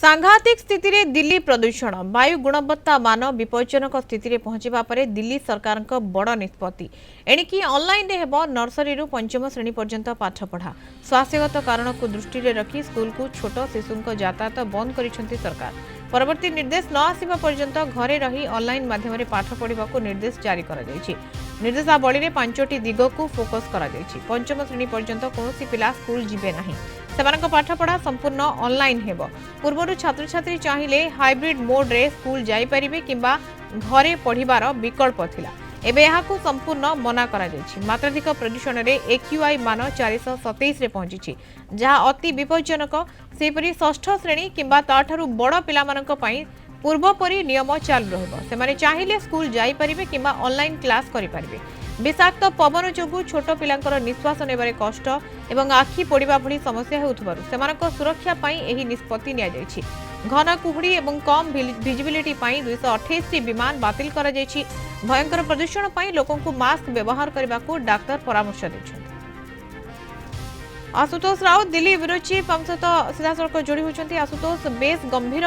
सांघातिक स्थिति रे दिल्ली प्रदूषण वायु गुणवत्ता मान विपज्जनक स्थिति रे पहुंचवा परे दिल्ली सरकार बड़ निष्पत्ति एणिकी ऑनलाइन रे हेबो नर्सरी रु पंचम श्रेणी पर्यंत पाठ पढ़ा। स्वास्थ्यगत कारण को दृष्टि रे रखी स्कूल को छोट शिशुंक यातायात बंद करिसेंती सरकार। परवर्ती निर्देश न आसिबा पर्यंत घरे रही ऑनलाइन माध्यम रे पाठ पढ़ा को निर्देश जारी करा जायछि। निर्देशावली रे 5टी दिग को फोकस करा जायछि। पंचम श्रेणी पर्यंत कोनोसी पिला स्कूल जिबे नाही। सेमानक पाठपढ़ा संपूर्ण ऑनलाइन हेबो। पूर्वरु छात्र छात्री चाहिए हाइब्रिड मोड रे स्कूल जाई परिबे किंबा घरे पढ़िबार विकल्प थिला। एबे एहाकु संपूर्ण मना करा जायछि। मात्राधिक प्रदूषण रे AQI मान 427 रे पहुंचिछि, जहा अति विपज्जनक। सेपरि षष्ठ श्रेणी किंबा ताठारु बड़ पिलामानक पई पूर्वपरि नियम चालू रहबो। सेमाने चाहिए स्कूल जाई परिबे किंबा ऑनलाइन क्लास करि परिबे। विषाक्त पवन जोगु छोट पिलांकर निश्वास नेबारे कष्ट एवं आखि पोड़िबा भली समस्या हेउथबारु सेमानक सुरक्षा पई एही निष्पत्ति निया जायछि। घन कुहुड़ी एवं कम विजिबिलिटी पई 228 टी विमान बातिल करा जायछि। भयंकर प्रदूषण पई लोकंकु मास्क व्यवहार करबाकू डाक्टर परामर्श दैछन्ति। आशुतोष राउत दिल्ली ब्यूरो चीफ हम सहित सीधासख जोड़ी होती। आशुतोष, बेस गंभीर